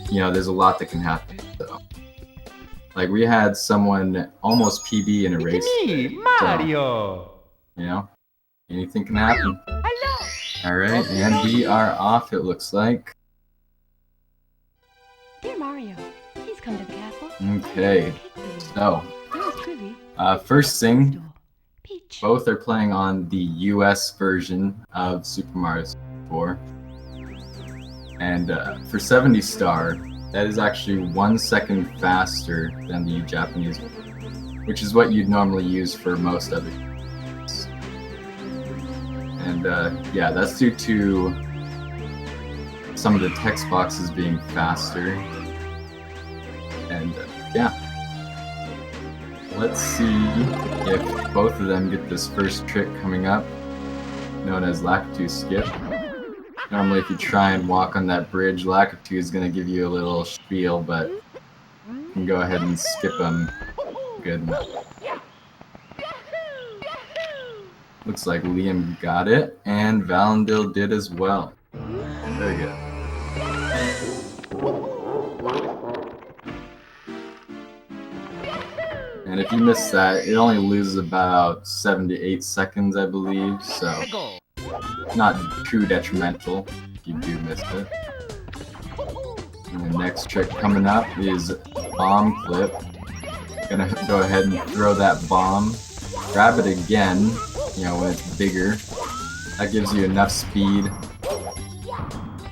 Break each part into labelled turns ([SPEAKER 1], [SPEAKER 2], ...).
[SPEAKER 1] you know, there's a lot that can happen. So, like we had someone almost PB in a race.
[SPEAKER 2] Me, Mario.
[SPEAKER 1] So, you know, anything can happen.
[SPEAKER 2] Hello.
[SPEAKER 1] All right, and we are off. It looks like.
[SPEAKER 3] Dear Mario, please come to the castle.
[SPEAKER 1] Okay, so first thing, both are playing on the US version of Super Mario 64, and for 70 star, that is actually 1 second faster than the Japanese one, which is what you'd normally use for most other games. And yeah, that's due to some of the text boxes being faster. And yeah, let's see if both of them get this first trick coming up, known as Lakitu Skip. Normally if you try and walk on that bridge, Lakitu is going to give you a little spiel, but you can go ahead and skip them good enough. Looks like Liam got it, and Valandil did as well. Very good. And if you miss that, it only loses about 7 to 8 seconds, I believe, so not too detrimental if you do miss it. And the next trick coming up is bomb clip. Gonna go ahead and throw that bomb, grab it again, you know, when it's bigger. That gives you enough speed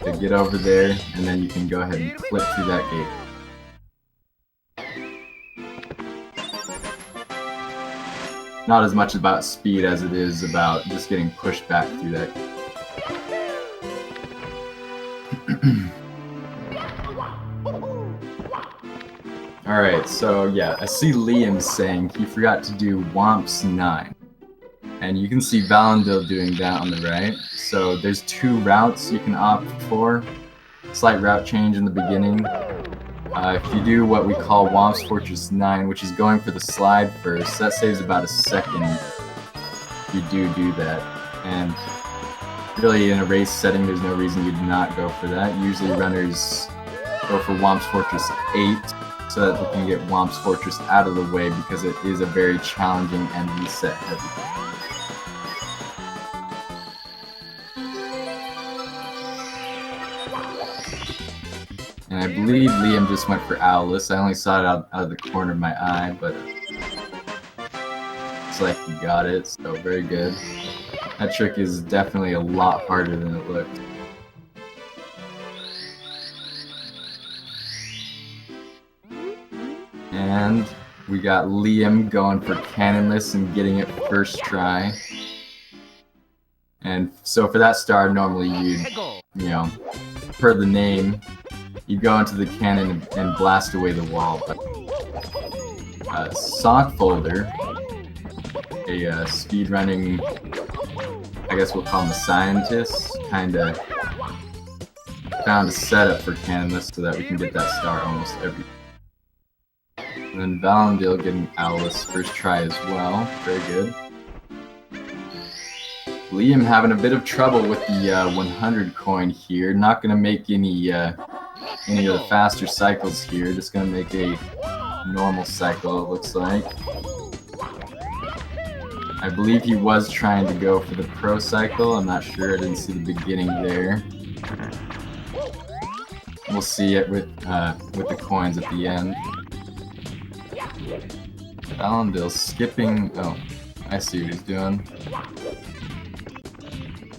[SPEAKER 1] to get over there, and then you can go ahead and clip through that gate. Not as much about speed as it is about just getting pushed back through that. Alright, so yeah, I see Liam saying he forgot to do Womps 9. And you can see Valandil doing that on the right. So there's 2 routes you can opt for. Slight route change in the beginning. If you do what we call Womps Fortress 9, which is going for the slide first, that saves about a second if you do that. And really in a race setting, there's no reason you'd not go for that. Usually runners go for Womps Fortress 8 so that they can get Womps Fortress out of the way, because it is a very challenging and reset heavy. And I believe Liam just went for Owlus. I only saw it out of the corner of my eye, but it's like he got it, so very good. That trick is definitely a lot harder than it looked. And we got Liam going for Cannonless and getting it first try. And so for that star, normally you'd, you know, per the name, you go into the cannon and blast away the wall. But Sock Folder, a speedrunning, I guess we'll call him a scientist, kinda found a setup for Cannonless so that we can get that star almost every. And then Valandil getting Owlus first try as well, very good. Liam having a bit of trouble with the 100 coin here, not gonna make any of the faster cycles here, just gonna make a normal cycle, it looks like. I believe he was trying to go for the pro cycle, I'm not sure, I didn't see the beginning there. We'll see it with the coins at the end. Valandil skipping, oh, I see what he's doing.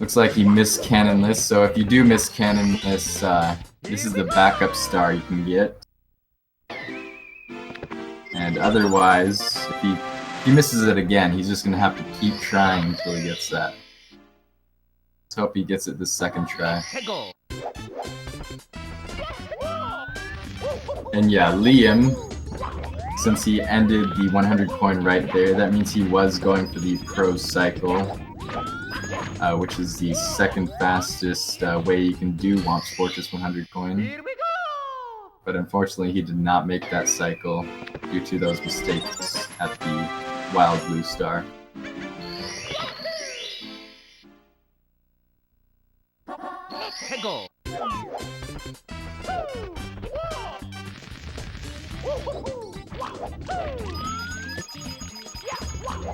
[SPEAKER 1] Looks like he missed Cannonless, so if you do miss Cannonless, this is the backup star you can get. And otherwise, if he misses it again, he's just going to have to keep trying until he gets that. Let's hope he gets it the second try. And yeah, Liam, since he ended the 100 coin right there, that means he was going for the pro cycle, which is the second fastest way you can do Womps Fortress 100 coin. But unfortunately, he did not make that cycle due to those mistakes at the Wild Blue Star.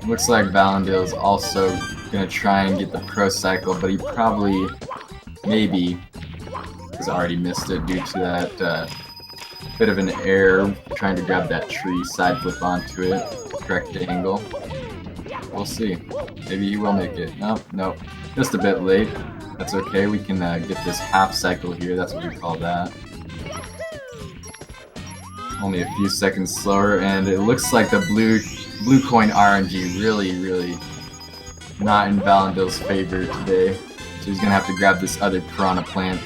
[SPEAKER 1] Looks like Valandil is also gonna try and get the pro cycle, but he probably, maybe, has already missed it due to that bit of an error trying to grab that tree, side flip onto it, correct angle. We'll see. Maybe he will make it. Nope, nope. Just a bit late. That's okay, we can get this half cycle here, that's what we call that. Only a few seconds slower, and it looks like the blue coin RNG really not in Valandil's favor today. So he's gonna have to grab this other piranha plant.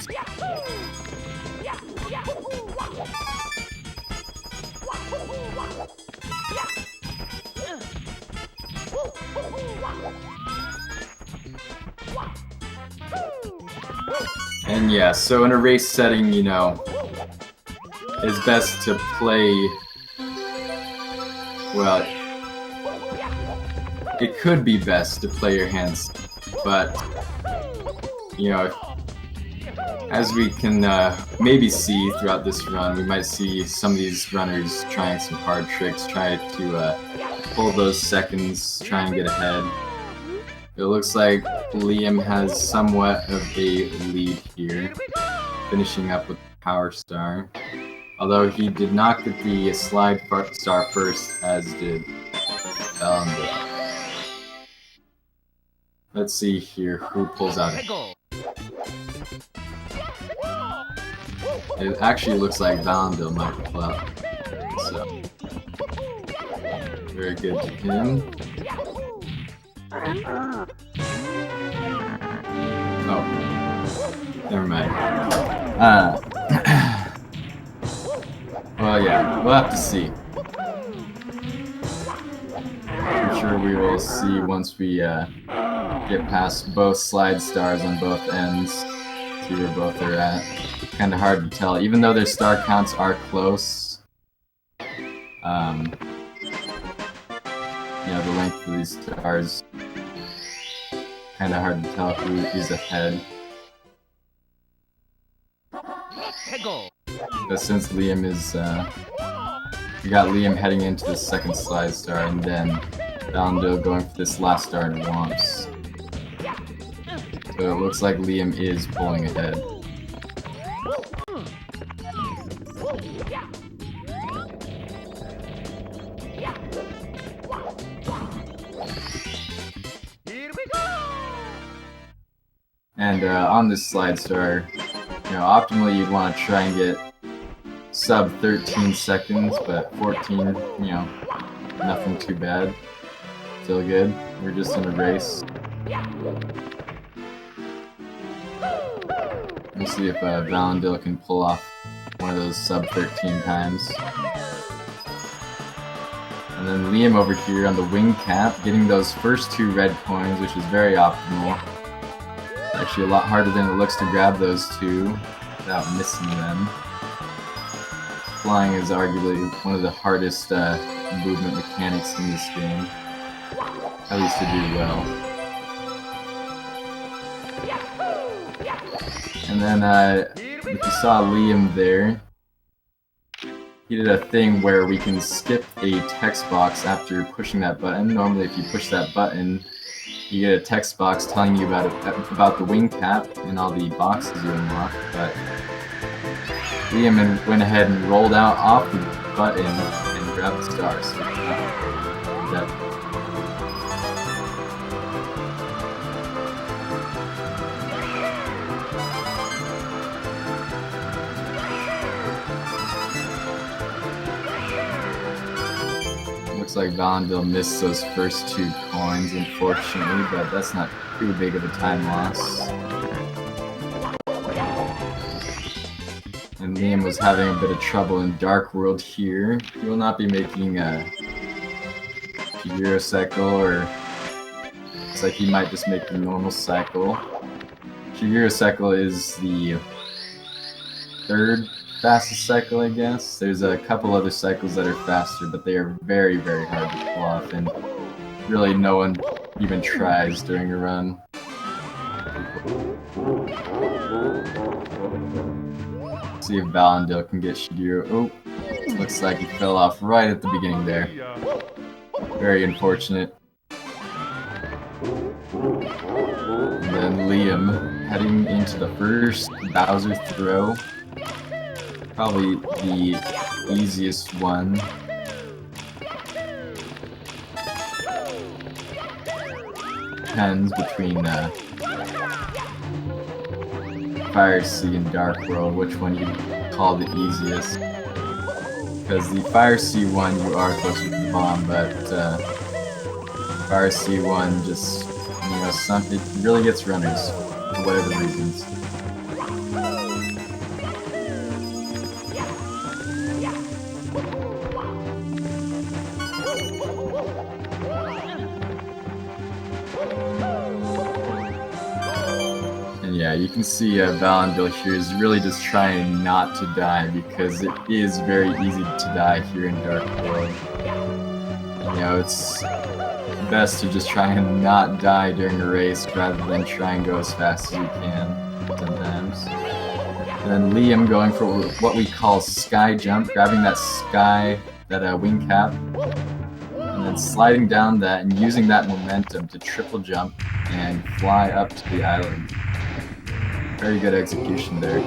[SPEAKER 1] And yeah, so in a race setting, you know, it's best to play, well, it could be best to play your hands, but, you know, as we can maybe see throughout this run, we might see some of these runners trying some hard tricks, try to pull those seconds, try and get ahead. It looks like Liam has somewhat of a lead here, finishing up with Power Star. Although he did not get the Slide Star first, as did Valandil. Let's see here who pulls out it. It actually looks like Valandil might pull out. So, very good to him. Oh, never mind. Well, yeah, we'll have to see. I'm sure we will see once we get past both slide stars on both ends. See where both are at. Kind of hard to tell, even though their star counts are close. Yeah, the length of these stars. Kind of hard to tell who is ahead. But since Liam is, we got Liam heading into the second slide star, and then Valandil going for this last star in Womps. So it looks like Liam is pulling ahead. And on this slide star, you know, optimally you'd want to try and get sub 13 seconds, but 14, you know, nothing too bad. Still good. We're just in a race. We'll see if Valandil can pull off one of those sub 13 times. And then Liam over here on the wing cap, getting those first two red coins, which is very optimal. Actually a lot harder than it looks to grab those two without missing them. Flying is arguably one of the hardest movement mechanics in this game. At least to do well. And then if you saw Liam there, he did a thing where we can skip a text box after pushing that button. Normally if you push that button, you get a text box telling you about the wing cap and all the boxes you unlock, but Liam went ahead and rolled out off the button and grabbed the stars. So that looks like Valandil missed those first two coins, unfortunately, but that's not too big of a time loss. And Liam was having a bit of trouble in Dark World here. He will not be making a Hero cycle, or looks like he might just make the normal cycle. Hero cycle is the third fastest cycle, I guess. There's a couple other cycles that are faster, but they are very hard to pull off, and really no one even tries during a run. See if Valandil can get Shigiro. Oh, Looks like he fell off right at the beginning there. Very unfortunate. And then Liam heading into the first Bowser throw. Probably the easiest one. Depends between Fire Sea and Dark World, which one you call the easiest. Because the Fire Sea one you are closer to the bomb, but Fire Sea one just, you know, it really gets runners for whatever reasons. And yeah, you can see valandil here is really just trying not to die because it is very easy to die here in Dark World. You know, it's best to just try and not die during a race rather than try and go as fast as you can sometimes. Then Liam going for what we call sky jump, grabbing that wing cap, and then sliding down that and using that momentum to triple jump and fly up to the island. Very good execution there.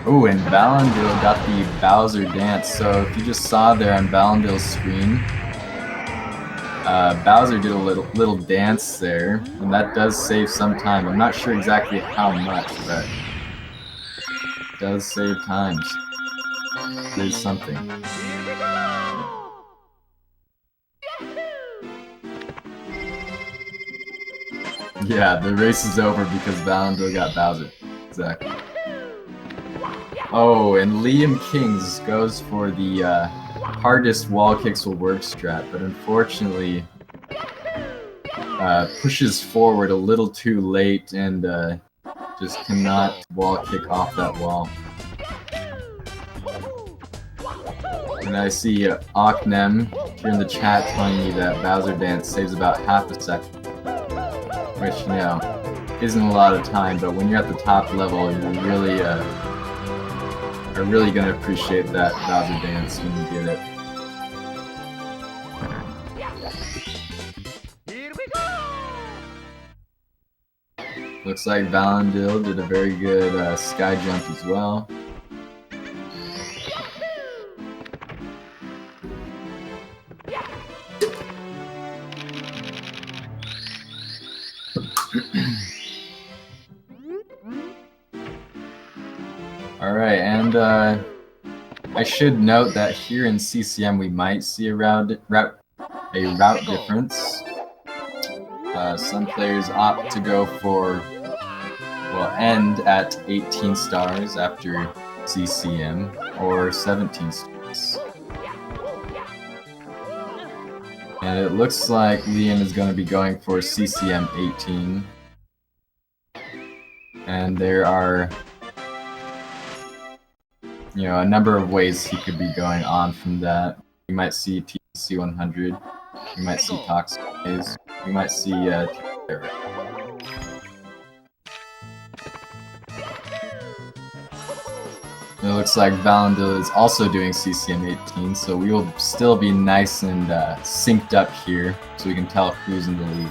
[SPEAKER 1] Oh, and valandil got the Bowser dance. So if you just saw there on valandil's screen, Bowser did a little dance there, and that does save some time. I'm not sure exactly how much, but it does save times. There's something. Yeah, the race is over because valandil got Bowser. Exactly. Oh, and LiamKings goes for the hardest wall kicks will work strat, but unfortunately pushes forward a little too late and just cannot wall kick off that wall. And I see Oknem here in the chat telling me that Bowser Dance saves about half a second. Which, you know, isn't a lot of time, but when you're at the top level, you really are really gonna appreciate that Bowser Dance when you get it. Looks like valandil did a very good sky jump as well. Alright, and I should note that here in CCM we might see a route difference. Some players opt to go for, well, end at 18 stars after CCM, or 17 stars. And it looks like Liam is going to be going for CCM 18. And there are, you know, a number of ways he could be going on from that. You might see TC 100, you might see Toxic Phase, you might see It looks like valandil is also doing CCM 18, so we will still be nice and synced up here, so we can tell who's in the lead.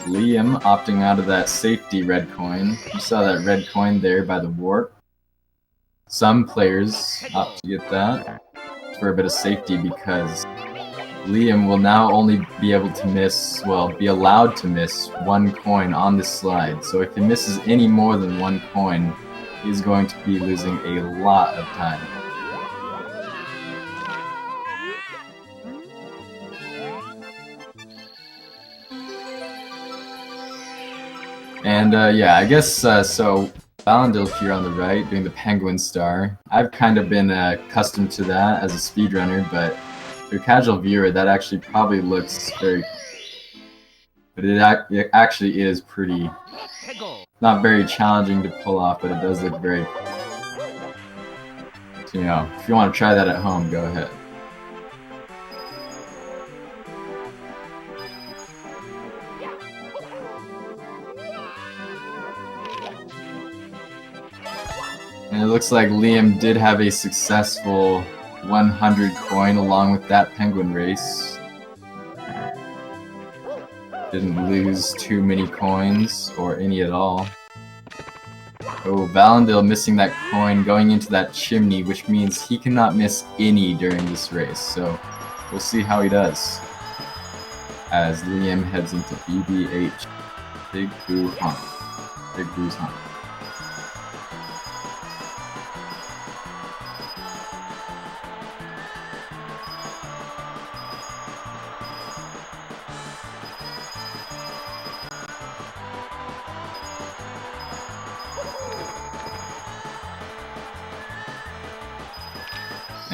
[SPEAKER 1] Liam opting out of that safety red coin. You saw that red coin there by the warp. Some players opt to get that for a bit of safety because Liam will now only be able to miss, well, be allowed to miss one coin on the slide. So if he misses any more than one coin, he's going to be losing a lot of time. And yeah, I guess so. valandil here on the right doing the penguin star. I've kind of been accustomed to that as a speedrunner, but to a casual viewer, that actually probably looks very, but it actually is pretty not very challenging to pull off, but it does look very cool. So, you know, if you want to try that at home, go ahead. And it looks like Liam did have a successful 100 coin along with that penguin race. Didn't lose too many coins, or any at all. Oh, Valandil missing that coin going into that chimney, which means he cannot miss any during this race. So we'll see how he does as Liam heads into BBH. Big Boo Hunt. Big Boo's Hunt.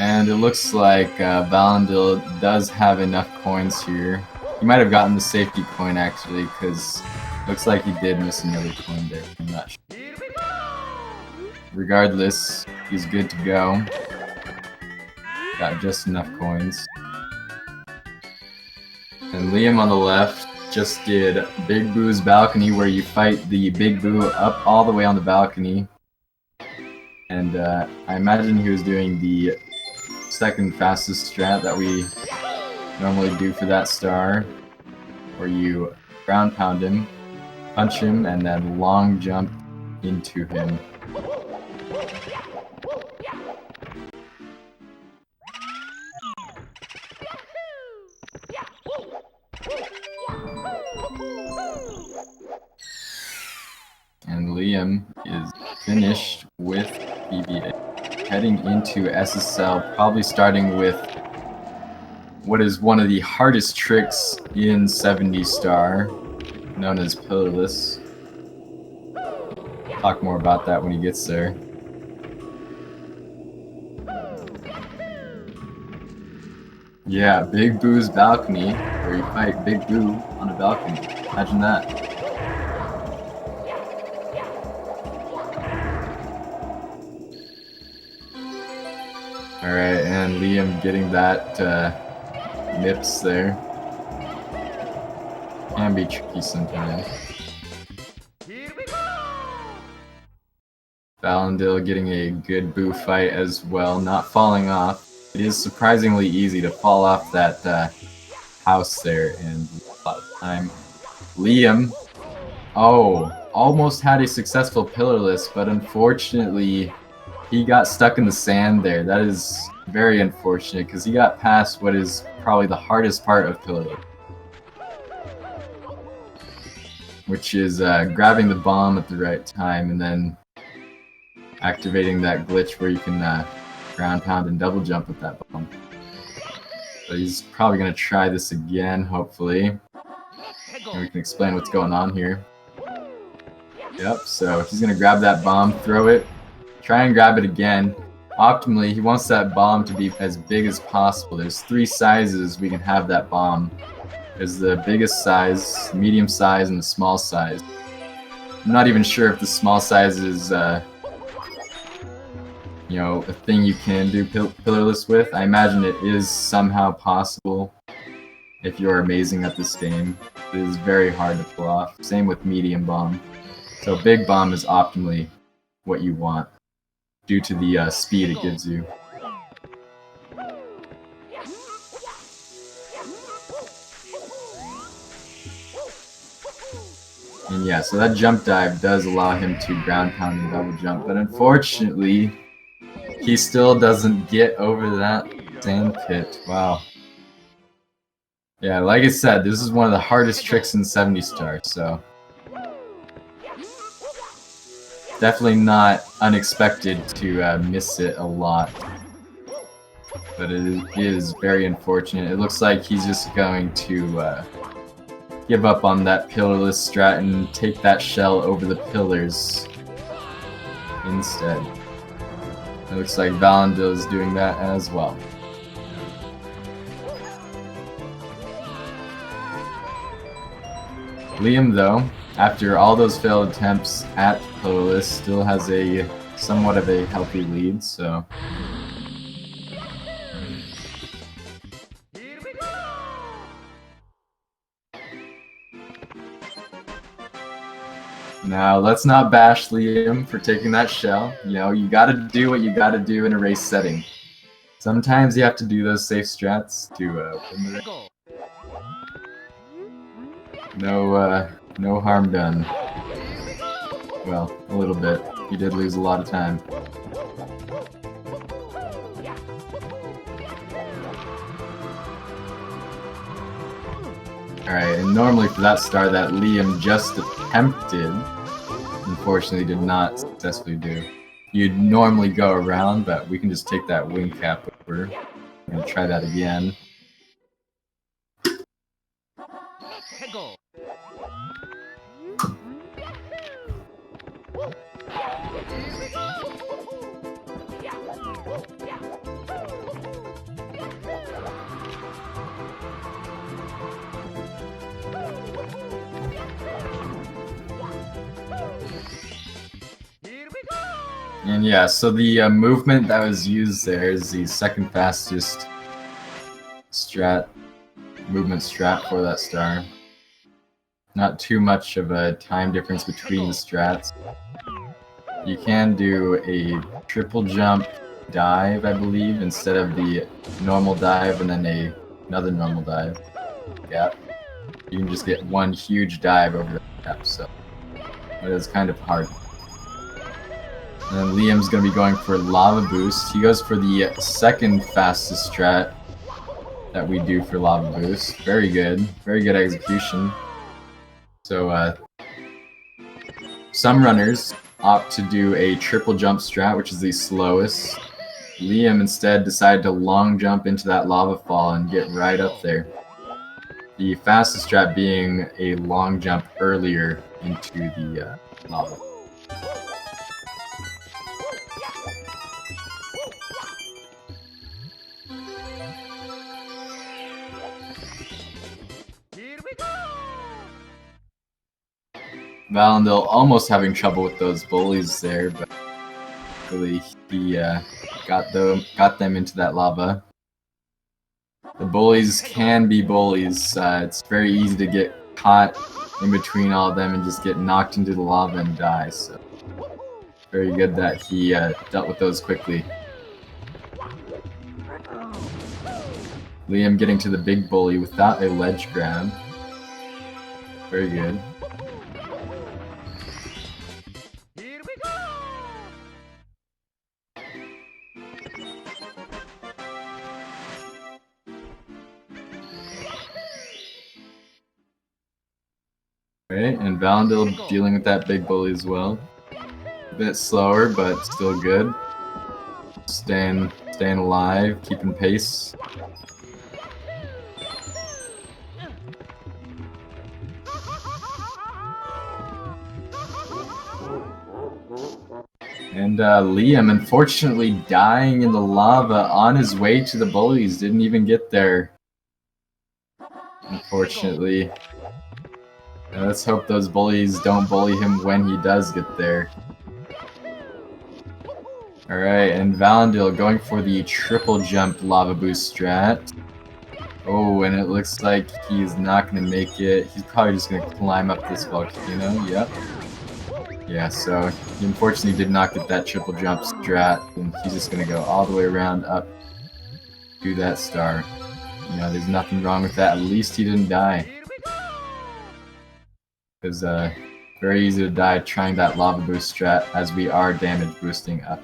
[SPEAKER 1] And it looks like Valandil does have enough coins here. He might have gotten the safety coin actually, because it looks like he did miss another coin there. I'm not sure. Regardless, he's good to go. Got just enough coins. And Liam on the left just did Big Boo's balcony, where you fight the Big Boo up all the way on the balcony. And I imagine he was doing the second fastest strat that we normally do for that star, where you ground pound him, punch him, and then long jump into him. And Liam is finished with BBA. Heading into SSL, probably starting with what is one of the hardest tricks in 70 star, known as Pillarless. Talk more about that when he gets there. Yeah, Big Boo's balcony, where you fight Big Boo on a balcony. Imagine that. Alright, and Liam getting that nips there. Can be tricky sometimes. Valandil getting a good Boo fight as well, not falling off. It is surprisingly easy to fall off that house there in a lot of time. Liam, oh, almost had a successful Pillarless, but unfortunately he got stuck in the sand there. That is very unfortunate, because he got past what is probably the hardest part of Pillarless, which is grabbing the bomb at the right time and then activating that glitch where you can ground pound and double jump with that bomb. So he's probably going to try this again, hopefully. And we can explain what's going on here. Yep, so he's going to grab that bomb, throw it, try and grab it again. Optimally, he wants that bomb to be as big as possible. There's 3 sizes we can have that bomb. There's the biggest size, medium size, and the small size. I'm not even sure if the small size is, you know, a thing you can do Pillarless with. I imagine it is somehow possible if you're amazing at this game. It is very hard to pull off. Same with medium bomb. So big bomb is optimally what you want, due to the speed it gives you. And yeah, so that jump dive does allow him to ground pound and double jump, but unfortunately, he still doesn't get over that sand pit. Wow. Yeah, like I said, this is one of the hardest tricks in 70 star, so definitely not unexpected to miss it a lot. But it is very unfortunate. It looks like he's just going to give up on that pillarless strat and take that shell over the pillars instead. It looks like Valandil is doing that as well. Liam, though, after all those failed attempts at Colorless, still has a somewhat of a healthy lead, so... Now, let's not bash Liam for taking that shell. You know, you gotta do what you gotta do in a race setting. Sometimes you have to do those safe strats to win the race. No harm done. Well, a little bit. He did lose a lot of time. Alright, and normally for that star that Liam just attempted, unfortunately did not successfully do. You'd normally go around, but we can just take that wing cap over. I'm gonna try that again. And yeah, so the movement that was used there is the second fastest movement strat for that star. Not too much of a time difference between the strats. You can do a triple jump dive, I believe, instead of the normal dive and then another normal dive. Yeah. You can just get one huge dive over the gap, so it is kind of hard. And then Liam's going to be going for Lava Boost. He goes for the second fastest strat that we do for Lava Boost. Very good execution. So, some runners opt to do a triple jump strat, which is the slowest. Liam instead decided to long jump into that lava fall and get right up there. The fastest strat being a long jump earlier into the lava. Valandil almost having trouble with those bullies there, but really he got them into that lava. The bullies can be bullies. It's very easy to get caught in between all of them and just get knocked into the lava and die. So very good that he dealt with those quickly. Liam getting to the big bully without a ledge grab. Very good. Right, and Valandil dealing with that big bully as well. A bit slower, but still good. Staying alive, keeping pace. And Liam, unfortunately, dying in the lava on his way to the bullies. Didn't even get there. Unfortunately. Let's hope those bullies don't bully him when he does get there. Alright, and Valandil going for the triple jump lava boost strat. Oh, and it looks like he's not going to make it. He's probably just going to climb up this volcano. Yep. Yeah, so he unfortunately did not get that triple jump strat, and he's just going to go all the way around up to that star. You know, there's nothing wrong with that. At least he didn't die. Because very easy to die trying that lava boost strat as we are damage boosting up.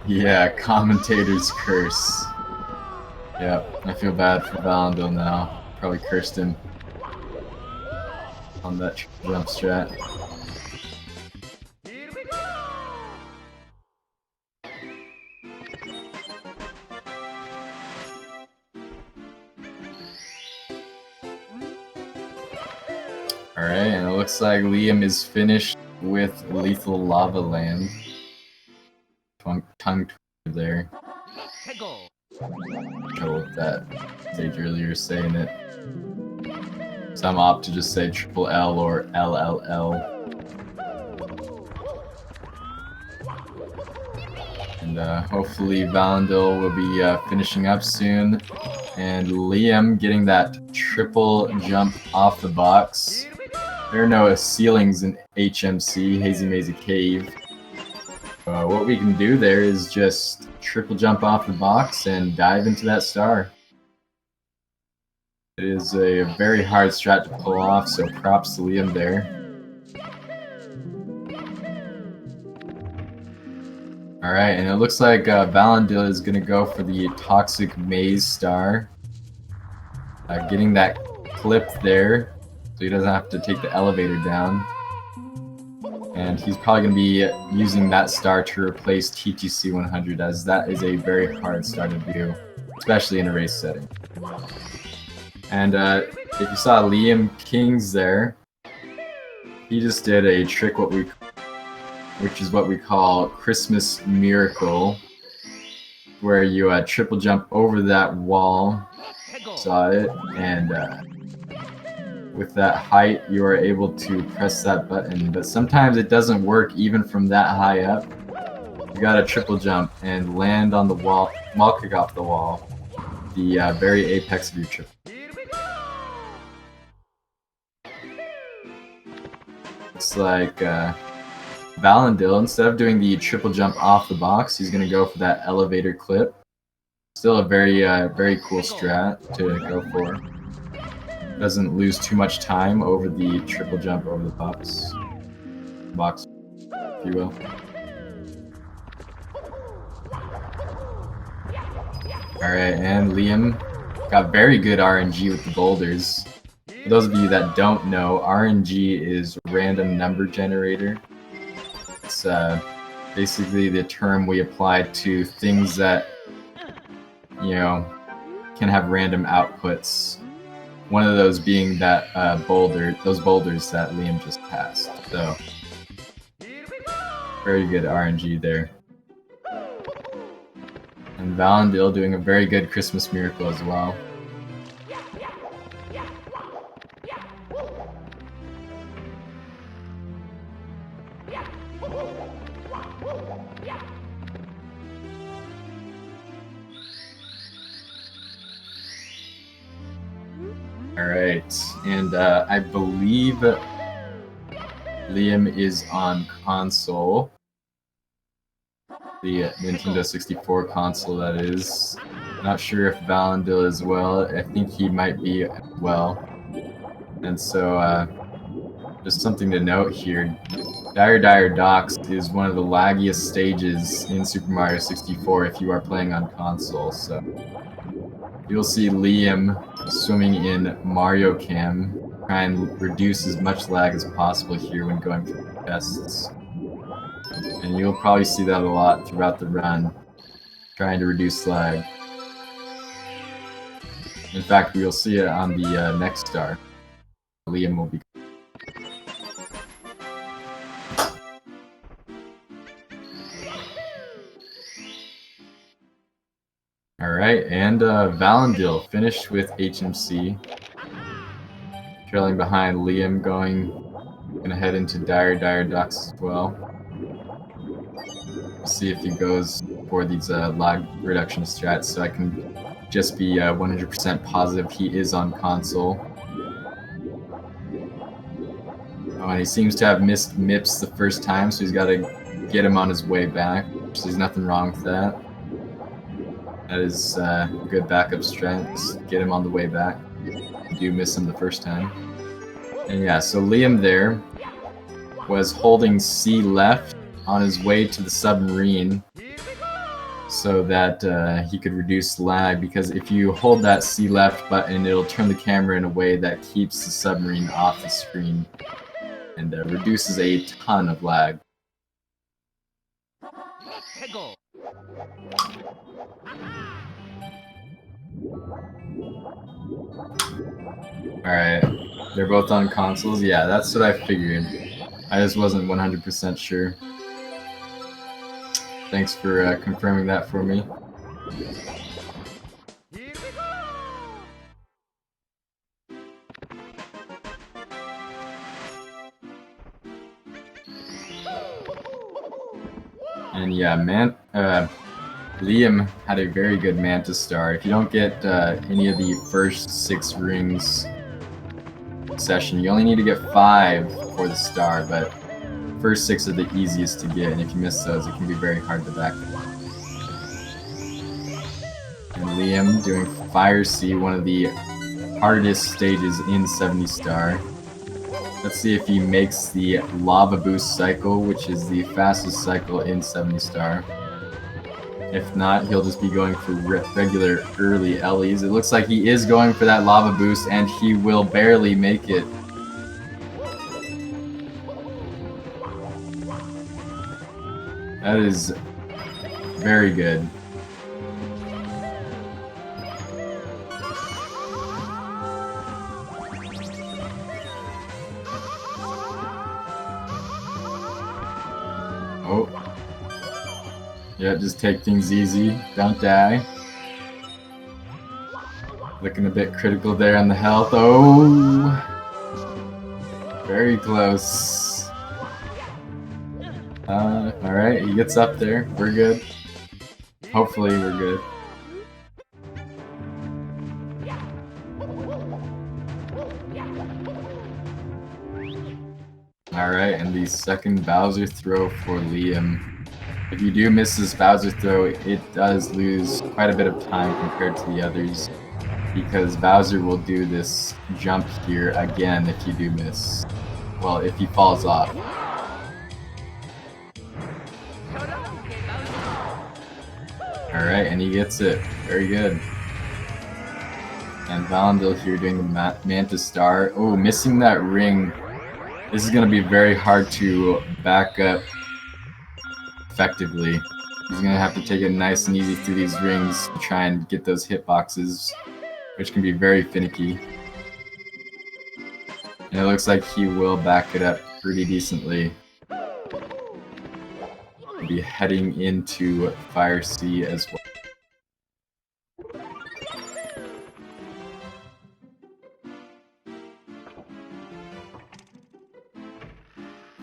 [SPEAKER 1] Yeah, commentator's curse. Yep, I feel bad for Valandil now. Probably cursed him on that jump strat. Alright, and it looks like Liam is finished with Lethal Lava Land. Tongue twister there. Trouble with that stage earlier saying it. So I'm opt to just say triple L or LLL. And hopefully Valandil will be finishing up soon. And Liam getting that triple jump off the box. There are no ceilings in HMC, Hazy Mazy Cave. What we can do there is just triple jump off the box and dive into that star. It is a very hard strat to pull off, so props to Liam there. Alright, and it looks like Valandil is going to go for the Toxic Maze star. Getting that clip there, so he doesn't have to take the elevator down. And he's probably going to be using that star to replace TTC 100, as that is a very hard star to do, especially in a race setting. And if you saw LiamKings there, he just did a trick which is what we call Christmas Miracle, where you triple jump over that wall, saw it, and with that height you are able to press that button, but sometimes it doesn't work even from that high up. You gotta triple jump and land on the wall, kick off the wall, the very apex of your triple. Looks like Valandil, instead of doing the triple jump off the box, he's gonna go for that elevator clip. Still a very cool strat to go for. Doesn't lose too much time over the triple jump over the box, if you will. Alright, and Liam got very good RNG with the boulders. For those of you that don't know, RNG is random number generator. It's basically the term we apply to things that, you know, can have random outputs. One of those being that those boulders that Liam just passed. So, very good RNG there. And Valandil doing a very good Christmas Miracle as well. Alright, and I believe Liam is on console. The Nintendo 64 console, that is. Not sure if Valandil is well. I think he might be well. And so, just something to note here. Dire Docks is one of the laggiest stages in Super Mario 64 if you are playing on console, so you'll see Liam swimming in Mario Cam, try and reduce as much lag as possible here when going through the tests. And you'll probably see that a lot throughout the run, trying to reduce lag. In fact, we'll see it on the next star. Liam will be. Alright, and Valandil finished with HMC. Trailing behind Liam, gonna head into Dire Docks as well. We'll see if he goes for these lag reduction strats, so I can just be 100% positive he is on console. Oh, and he seems to have missed MIPS the first time, so he's got to get him on his way back. So there's nothing wrong with that. That is a good backup strat. Just get him on the way back. You do miss him the first time. And yeah, so Liam there was holding C left on his way to the submarine so that he could reduce lag, because if you hold that C left button, it'll turn the camera in a way that keeps the submarine off the screen and reduces a ton of lag. Alright, They're both on consoles? Yeah, that's what I figured. I just wasn't 100% sure. Thanks for confirming that for me. And yeah, Liam had a very good Manta Star. If you don't get any of the first 6 rings session, you only need to get 5 for the star, but first 6 are the easiest to get, and if you miss those, it can be very hard to back. And Liam doing Fire Sea, one of the hardest stages in 70 Star. Let's see if he makes the Lava Boost cycle, which is the fastest cycle in 70 Star. If not, he'll just be going for regular early Ellies. It looks like he is going for that Lava Boost, and he will barely make it. That is very good. Oh. Yeah, just take things easy. Don't die. Looking a bit critical there on the health. Oh! Very close. Alright, he gets up there. We're good. Hopefully we're good. Alright, and the second Bowser throw for Liam. If you do miss this Bowser throw, it does lose quite a bit of time compared to the others, because Bowser will do this jump here again if you do miss. Well, if he falls off. Alright, and he gets it. Very good. And Valandil here doing the Manta Star. Oh, missing that ring. This is going to be very hard to back up effectively. He's going to have to take it nice and easy through these rings to try and get those hitboxes, which can be very finicky. And it looks like he will back it up pretty decently. He'll be heading into Fire Sea as well.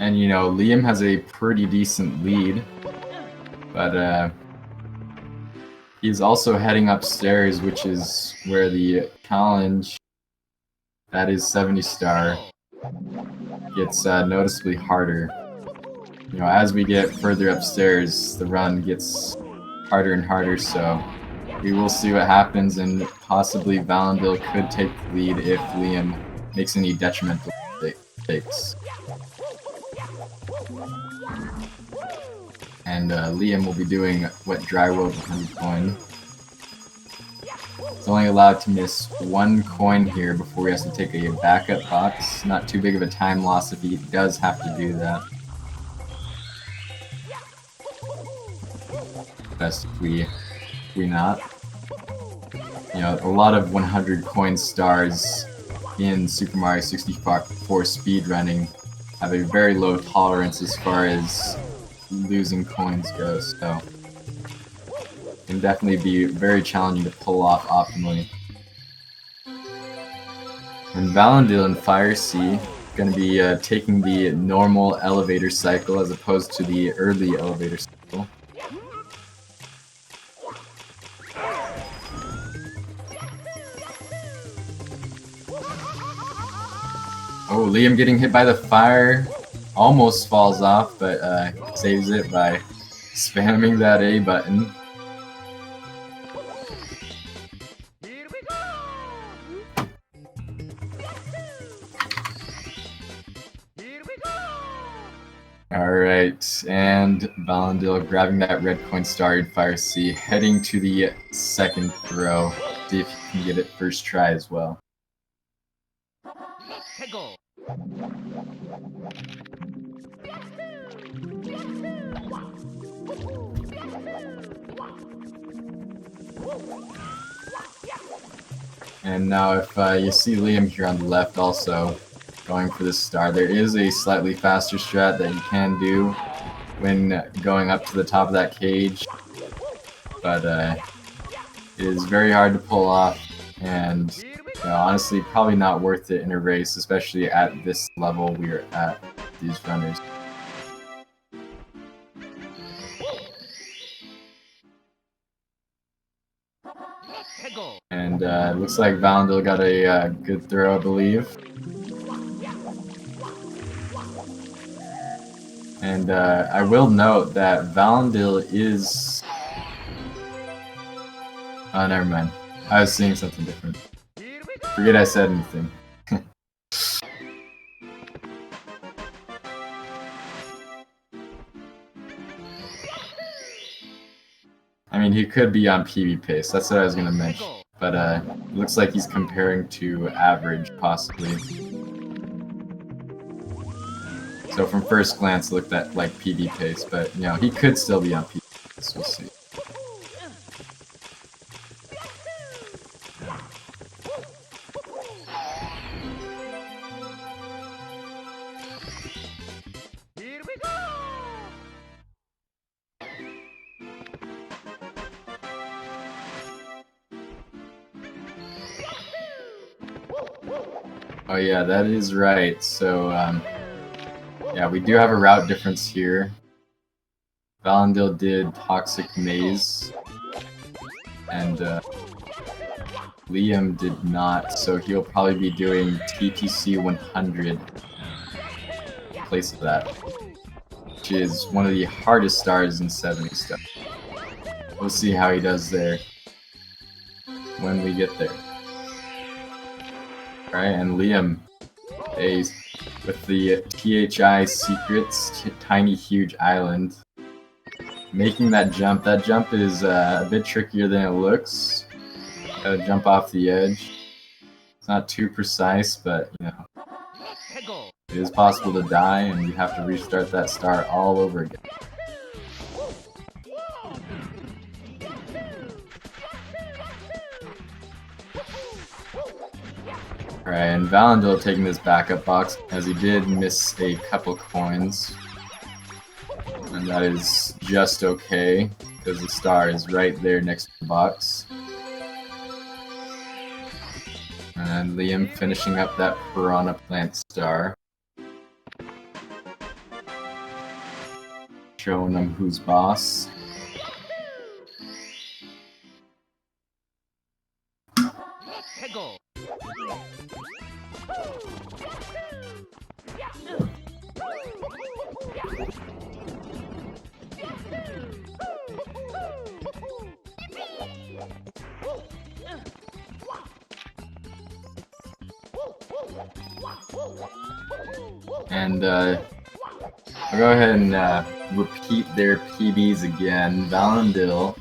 [SPEAKER 1] And you know, Liam has a pretty decent lead, but he's also heading upstairs, which is where the challenge, that is 70 Star, gets noticeably harder. You know, as we get further upstairs, the run gets harder and harder, so we will see what happens, and possibly Valandil could take the lead if Liam makes any detrimental mistakes. And Liam will be doing Wet Dry World with 100 coin. He's only allowed to miss 1 coin here before he has to take a backup box. Not too big of a time loss if he does have to do that. Best if we not. You know, a lot of 100 coin stars in Super Mario 64 speedrunning have a very low tolerance as far as losing coins goes, so it can definitely be very challenging to pull off optimally. And Valandil and Fire Sea going to be taking the normal elevator cycle as opposed to the early elevator cycle. Oh, Liam getting hit by the fire. Almost falls off, but saves it by spamming that A button. Alright, and Valandil grabbing that red coin star in Fire Sea, heading to the second throw. See if he can get it first try as well. And now if you see Liam here on the left also, going for this star. There is a slightly faster strat that you can do when going up to the top of that cage, but it is very hard to pull off, and honestly probably not worth it in a race, especially at this level we're at, these runners. And it looks like Valandil got a good throw, I believe. And I will note that Valandil is... Oh, never mind. I was seeing something different. Forget I said anything. I mean, he could be on PB pace, that's what I was gonna mention. But it looks like he's comparing to average, possibly. So from first glance, it looked at like PB pace, but you know, he could still be on PB pace, we'll see. Oh yeah, that is right. So, yeah, we do have a route difference here. Valandil did Toxic Maze, and Liam did not, so he'll probably be doing TTC 100 in place of that, which is one of the hardest stars in 70 stuff. We'll see how he does there when we get there. Alright, and Liam, with the THI secrets, Tiny Huge Island, making that jump is a bit trickier than it looks. Gotta jump off the edge. It's not too precise, but you know, it is possible to die, and you have to restart that star all over again. Alright, and Valandil taking this backup box, as he did miss a couple coins. And that is just okay, because the star is right there next to the box. And Liam finishing up that Piranha Plant star. Showing them who's boss. And I'll go ahead and repeat their PBs again. Valandil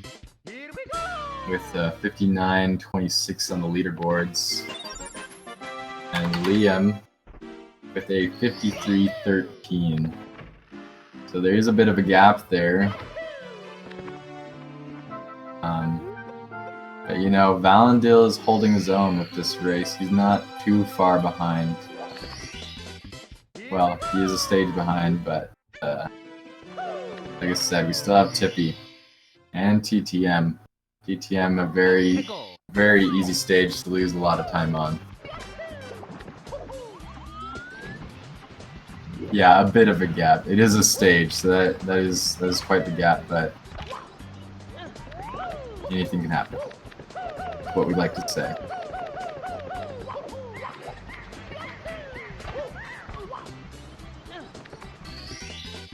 [SPEAKER 1] with 59.26 on the leaderboards, and Liam with a 53.13. So there is a bit of a gap there. But you know, Valandil is holding his own with this race. He's not too far behind. Well, he is a stage behind, but like I said, we still have Tippy and TTM. TTM, a very, very easy stage to lose a lot of time on. Yeah, a bit of a gap. It is a stage, so that is quite the gap, but anything can happen. That's what we like to say.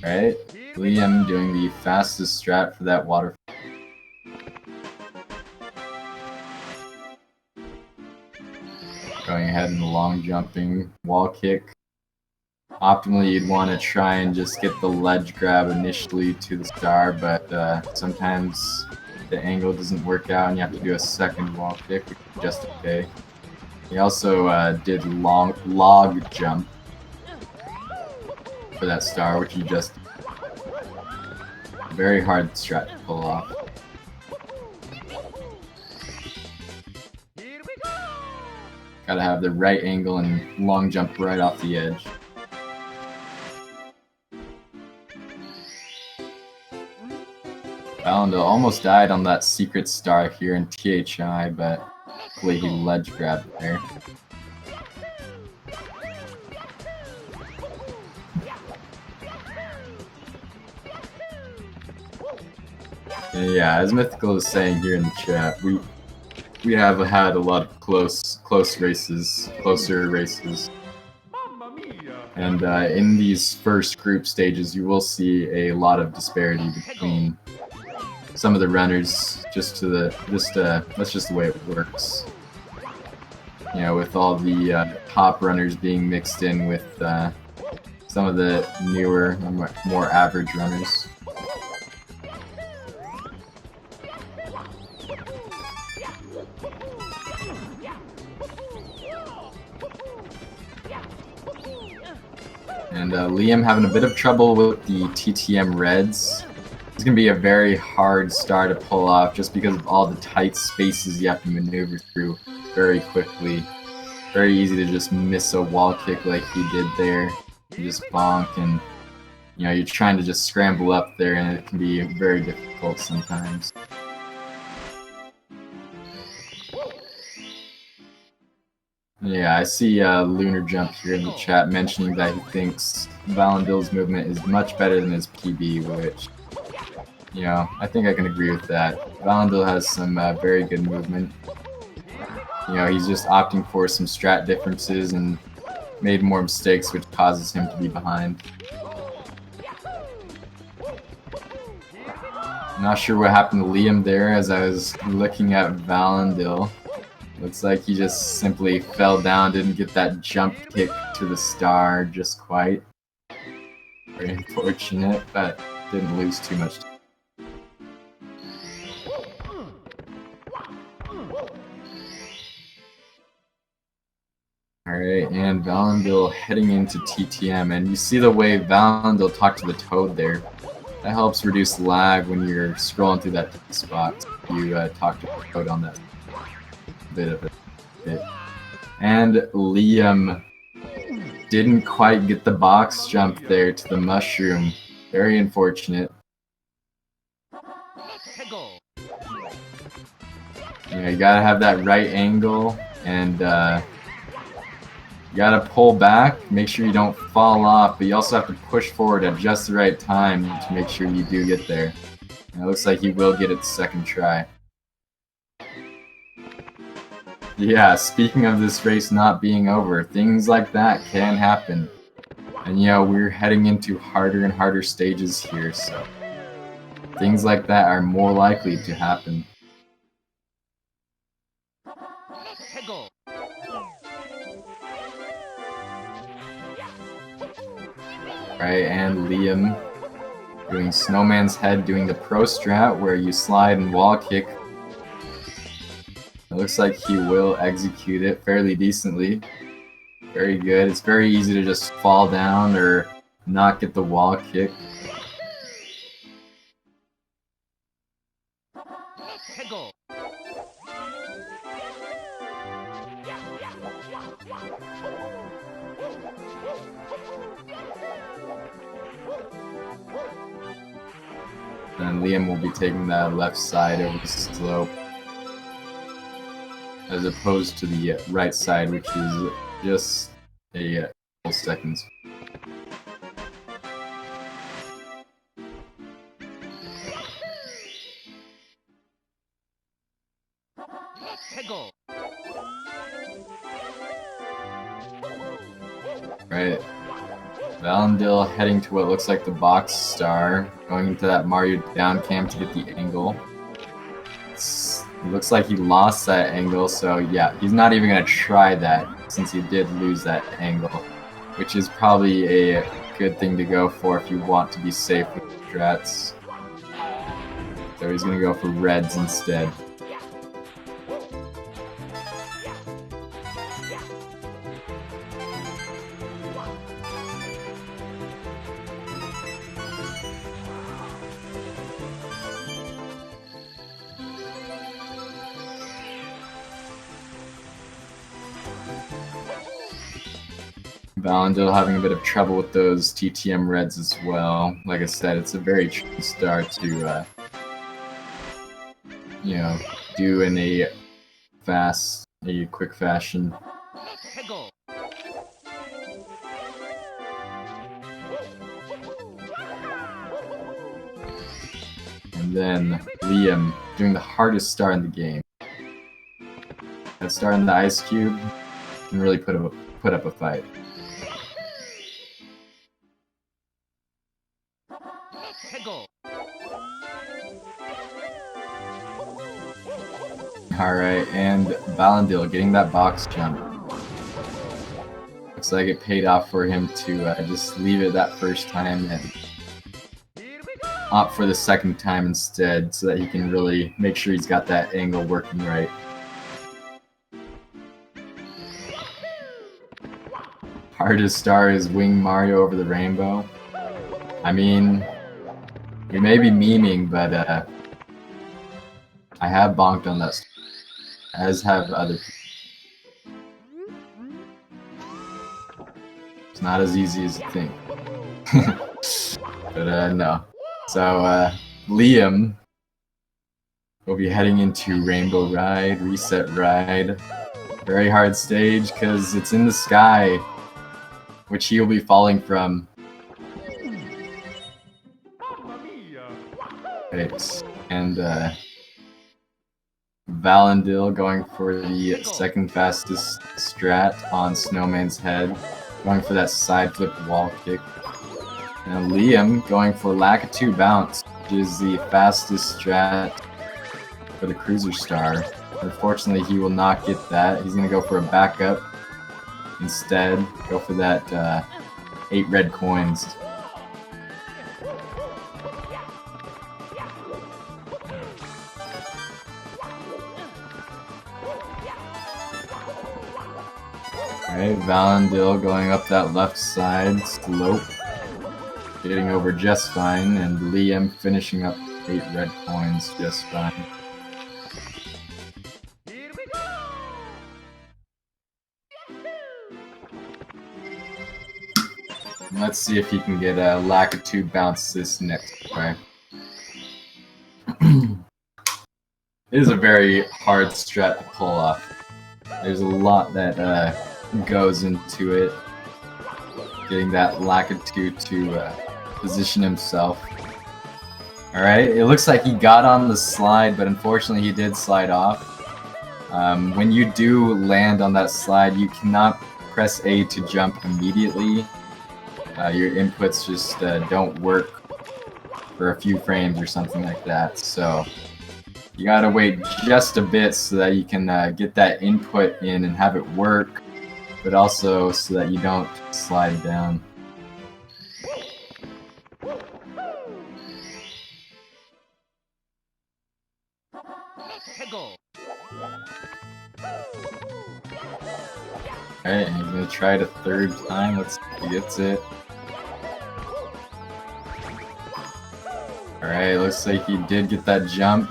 [SPEAKER 1] Alright, Liam doing the fastest strat for that water. Going ahead and long jumping, wall kick. Optimally, you'd want to try and just get the ledge grab initially to the star, but sometimes the angle doesn't work out and you have to do a second wall kick, which is just okay. He also did log jump for that star, which he just very hard strat to pull off. Gotta have the right angle and long jump right off the edge. Valandil almost died on that secret star here in THI, but luckily he ledge grabbed there. And yeah, as Mythical is saying here in the chat, we have had a lot of closer races. And in these first group stages, you will see a lot of disparity between some of the runners. That's just the way it works. You know, with all the top runners being mixed in with some of the newer, more average runners. And Liam having a bit of trouble with the TTM Reds. It's going to be a very hard star to pull off just because of all the tight spaces you have to maneuver through very quickly. Very easy to just miss a wall kick like he did there. You just bonk and you know, you're trying to just scramble up there and it can be very difficult sometimes. Yeah, I see Lunar Jump here in the chat mentioning that he thinks Valandil's movement is much better than his PB, which, you know, I think I can agree with that. Valandil has some very good movement. You know, he's just opting for some strat differences and made more mistakes, which causes him to be behind. I'm not sure what happened to Liam there as I was looking at Valandil. Looks like he just simply fell down, didn't get that jump kick to the star just quite. Very unfortunate, but didn't lose too much. Alright, and Valandil heading into TTM, and you see the way Valandil talked to the Toad there. That helps reduce lag when you're scrolling through that spot. You talk to the Toad on that bit of it. And Liam didn't quite get the box jump there to the mushroom. Very unfortunate. You know, you gotta have that right angle and you gotta pull back, make sure you don't fall off, but you also have to push forward at just the right time to make sure you do get there. And it looks like he will get it second try. Yeah, speaking of this race not being over, things like that can happen. And you know, we're heading into harder and harder stages here, so things like that are more likely to happen. Right, and Liam doing Snowman's Head, doing the pro strat where you slide and wall kick. It looks like he will execute it fairly decently. Very good. It's very easy to just fall down or not get the wall kick. And Liam will be taking that left side over the slope, as opposed to the right side, which is just a couple seconds. Right. Valandil heading to what looks like the box star, going into that Mario down cam to get the angle. It looks like he lost that angle, so yeah, he's not even going to try that since he did lose that angle, which is probably a good thing to go for if you want to be safe with the strats. So he's going to go for reds instead. Valandil having a bit of trouble with those TTM reds as well. Like I said, it's a very tricky star to, you know, do in a quick fashion. And then Liam doing the hardest star in the game. That star in the ice cube can really put up a fight. Alright, and Valandil getting that box jump. Looks like it paid off for him to just leave it that first time and opt for the second time instead so that he can really make sure he's got that angle working right. Hardest star is Wing Mario over the rainbow. I mean, we may be memeing, but I have bonked on that star, as have other people. It's not as easy as you think. But no. So Liam will be heading into Rainbow Ride, Reset Ride. Very hard stage because it's in the sky, which he will be falling from. Right. And Valandil going for the second fastest strat on Snowman's head, going for that side flip wall kick. And Liam going for Lakitu bounce, which is the fastest strat for the cruiser star. Unfortunately, he will not get that. He's going to go for a backup instead. Go for that 8 red coins. Alright, Valandil going up that left side slope, getting over just fine, and Liam finishing up 8 red coins just fine. Let's see if he can get a Lakitu bounce this next try. It is a very hard strat to pull off. There's a lot that goes into it. Getting that Lakitu to position himself. Alright, it looks like he got on the slide, but unfortunately he did slide off. When you do land on that slide, you cannot press A to jump immediately. Your inputs just don't work for a few frames or something like that, so you gotta wait just a bit so that you can get that input in and have it work, but also so that you don't slide down. Alright, and he's gonna try it a third time. Let's see if he gets it. Alright, looks like he did get that jump.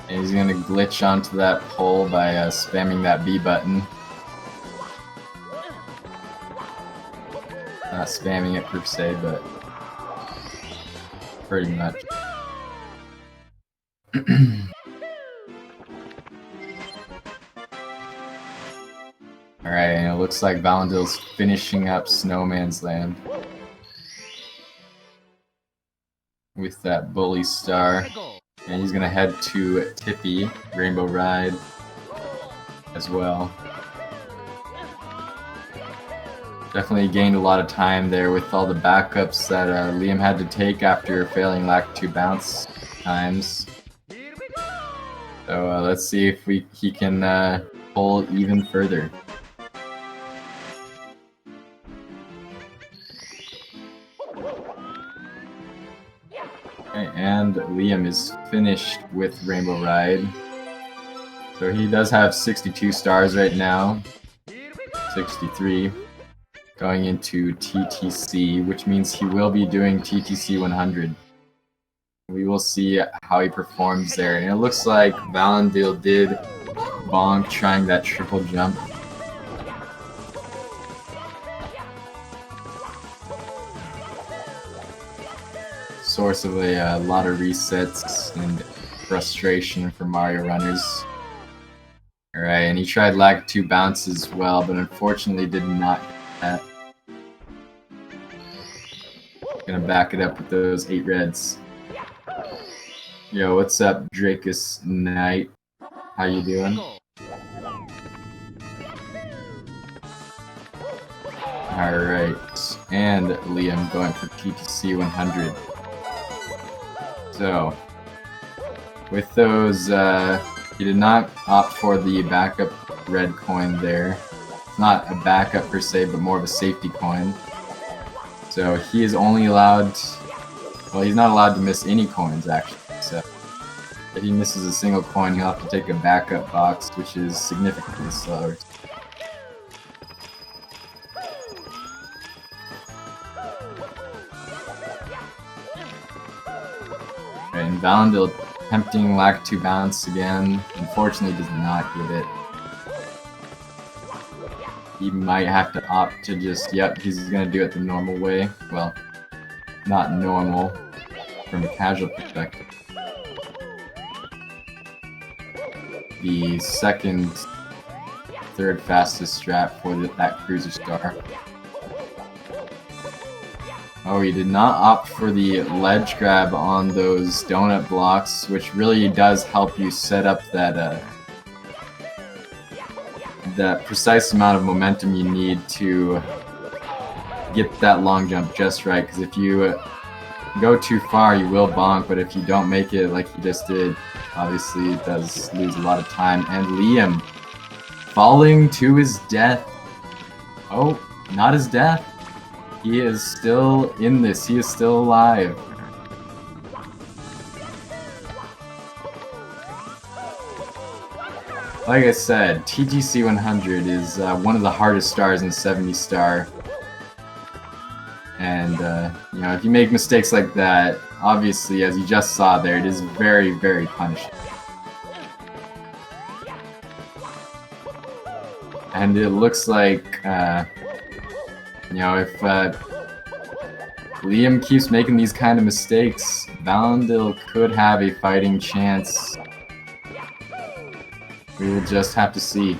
[SPEAKER 1] And he's gonna glitch onto that pole by spamming that B button. Not spamming it per se, but pretty much. Alright, and it looks like Valandil's finishing up Snowman's Land with that bully star. And he's gonna head to Tippy, Rainbow Ride, as well. Definitely gained a lot of time there with all the backups that Liam had to take after failing Lakitu bounce times. So let's see if he can pull even further. And Liam is finished with Rainbow Ride. So he does have 62 stars right now. 63. Going into TTC, which means he will be doing TTC 100. We will see how he performs there. And it looks like Valandil did bonk trying that triple jump. source of a lot of resets and frustration for Mario runners. Alright, and he tried lag 2 bounce as well, but unfortunately did not get that. Gonna back it up with those 8 reds. Yo, what's up, Drakus Knight? How you doing? Alright, and Liam going for TTC 100. So, with those, he did not opt for the backup red coin there. It's not a backup per se, but more of a safety coin. So he is only allowed, well, he's not allowed to miss any coins actually. So if he misses a single coin, he'll have to take a backup box, which is significantly slower. And Valandil attempting lag 2 bounce again, unfortunately does not get it. He might have to opt to just, yep, he's gonna do it the normal way. Well, not normal, from a casual perspective. The third fastest strat for that cruiser star. Oh, he did not opt for the ledge grab on those donut blocks, which really does help you set up that precise amount of momentum you need to get that long jump just right, because if you go too far you will bonk, but if you don't make it like you just did, obviously it does lose a lot of time. And Liam falling to his death. Oh, not his death. He is still in this. He is still alive. Like I said, TTC 100 is one of the hardest stars in 70 star. And, you know, if you make mistakes like that, obviously, as you just saw there, it is very, very punishing. And it looks like, you know, if Liam keeps making these kind of mistakes, Valandil could have a fighting chance. We will just have to see.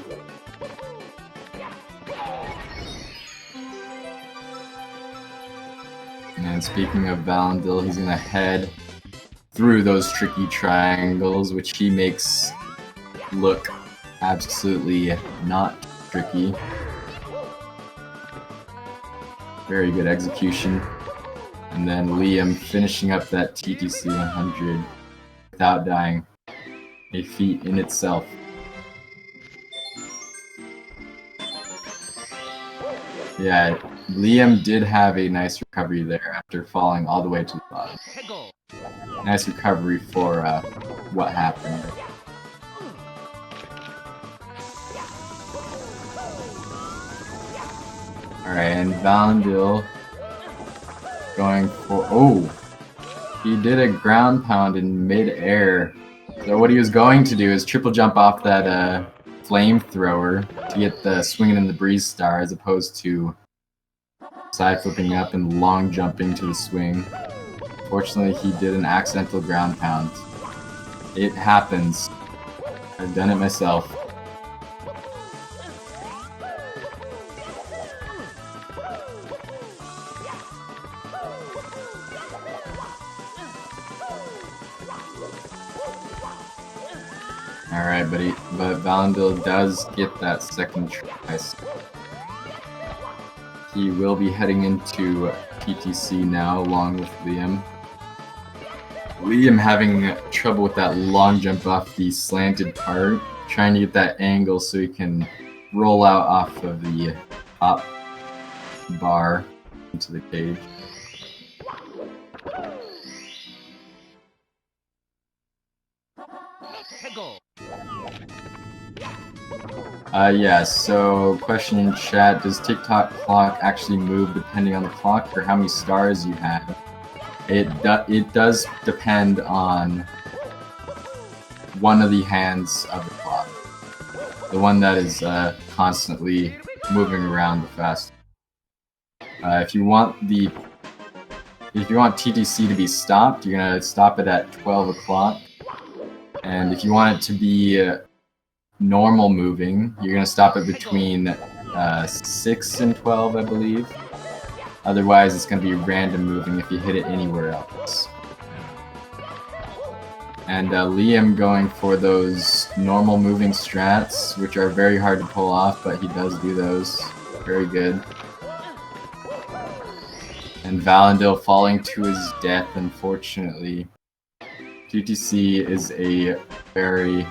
[SPEAKER 1] And speaking of Valandil, he's gonna head through those tricky triangles, which he makes look absolutely not tricky. Very good execution. And then Liam finishing up that TTC 100 without dying. A feat in itself. Yeah, Liam did have a nice recovery there after falling all the way to the bottom. Nice recovery for what happened. Alright, and Valandil going for... Oh! He did a ground pound in mid-air. So what he was going to do is triple jump off that flamethrower to get the swinging in the breeze star, as opposed to side flipping up and long jumping to the swing. Fortunately, he did an accidental ground pound. It happens. I've done it myself. Alright, but Valandil does get that second try. He will be heading into TTC now, along with Liam. Liam having trouble with that long jump off the slanted part, trying to get that angle so he can roll out off of the top bar into the cage. Yeah, so question in chat, does TikTok clock actually move depending on the clock, or how many stars you have? It does depend on one of the hands of the clock. The one that is constantly moving around the fast. If you want if you want TTC to be stopped, you're gonna stop it at 12 o'clock. And if you want it to be normal moving, you're gonna stop it between 6 and 12, I believe. Otherwise, it's gonna be random moving if you hit it anywhere else. And Liam going for those normal moving strats, which are very hard to pull off, but he does do those. Very good. And Valandil falling to his death, unfortunately. TTC is a very,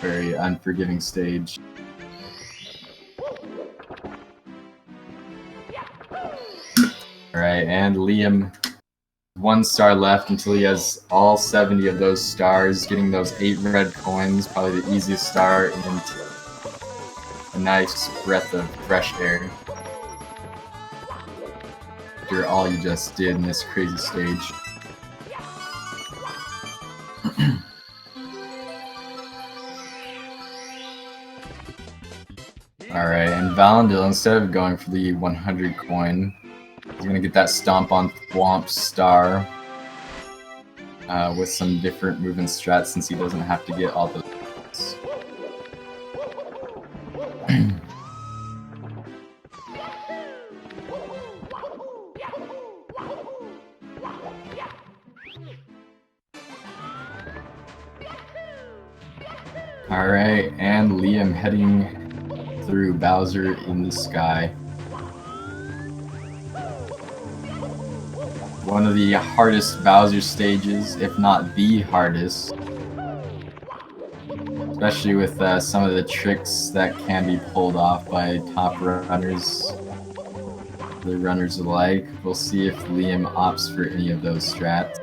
[SPEAKER 1] very unforgiving stage. Alright, and Liam, 1 star left until he has all 70 of those stars, getting those 8 red coins, probably the easiest star, and a nice breath of fresh air. After all you just did in this crazy stage. Alright, and Valandil, instead of going for the 100 coin, he's gonna get that Stomp on Thwomp star with some different movement strats since he doesn't have to get all those. Alright, and Liam heading through Bowser in the Sky. One of the hardest Bowser stages, if not the hardest. Especially with some of the tricks that can be pulled off by top runners. The runners alike. We'll see if Liam opts for any of those strats.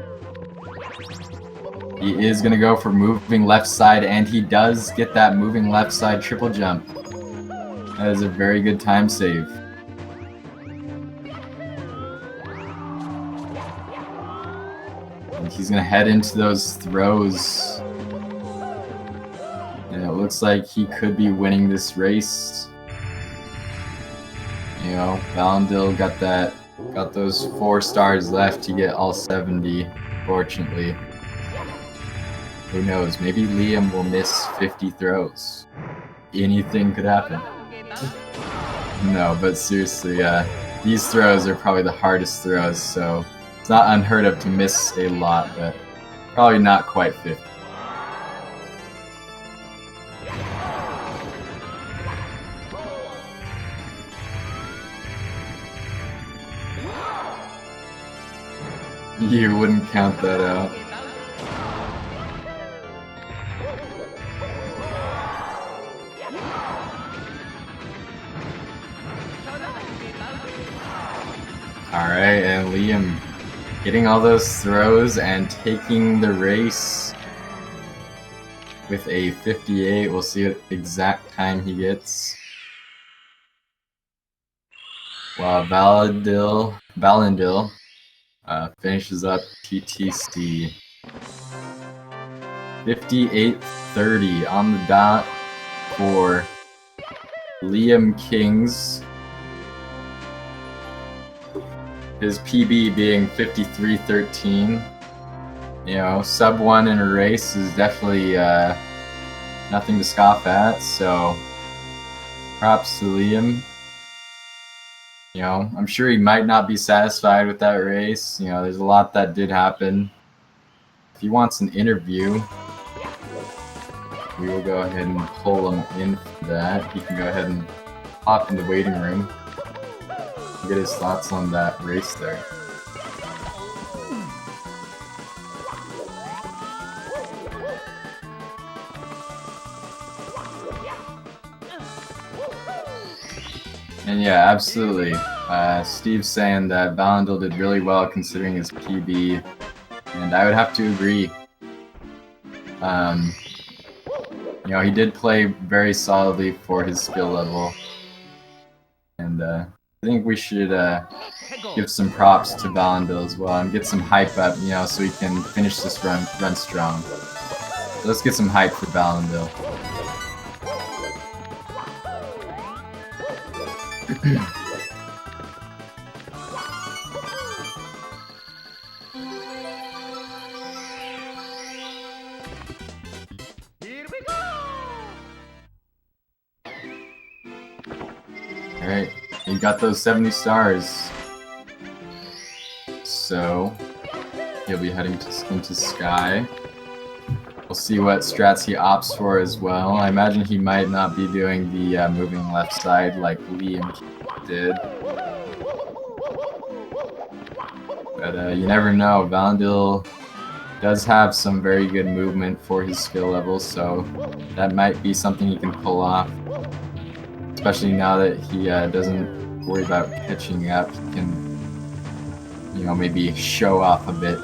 [SPEAKER 1] He is going to go for moving left side, and he does get that moving left side triple jump. That is a very good time save. And he's going to head into those throws. And it looks like he could be winning this race. You know, Valandil got those 4 stars left to get all 70, fortunately. Who knows, maybe Liam will miss 50 throws. Anything could happen. No, but seriously, these throws are probably the hardest throws, so it's not unheard of to miss a lot, but probably not quite 50. You wouldn't count that out. Alright, and Liam getting all those throws and taking the race with a 58. We'll see what exact time he gets. While Valandil finishes up TTC. 58:30 on the dot for LiamKings. His PB being 53:13. You know, sub 1 in a race is definitely nothing to scoff at, so props to Liam. You know, I'm sure he might not be satisfied with that race. You know, there's a lot that did happen. If he wants an interview, we will go ahead and pull him in for that. He can go ahead and hop in the waiting room. Get his thoughts on that race there. And yeah, absolutely. Steve's saying that Valandil did really well considering his PB, and I would have to agree. You know, he did play very solidly for his skill level, and I think we should give some props to Valandil as well and get some hype up, you know, so he can finish this run strong. So let's get some hype for Valandil. Alright, you got those 70 stars. So, he'll be heading into Sky. We'll see what strats he opts for as well. I imagine he might not be doing the moving left side like Liam did. But you never know. Valandil does have some very good movement for his skill level, so that might be something he can pull off. Especially now that he doesn't worry about catching up, he can, you know, maybe show off a bit.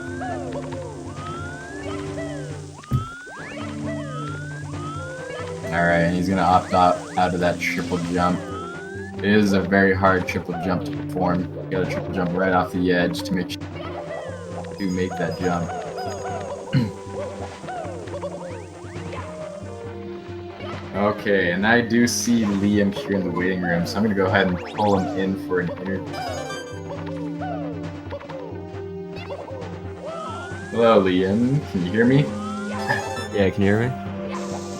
[SPEAKER 1] Alright, and he's gonna opt out of that triple jump. It is a very hard triple jump to perform. You gotta triple jump right off the edge to make that jump. Okay, and I do see Liam here in the waiting room, so I'm gonna go ahead and pull him in for an interview. Hello, Liam. Can you hear me?
[SPEAKER 4] Yeah, can you hear me?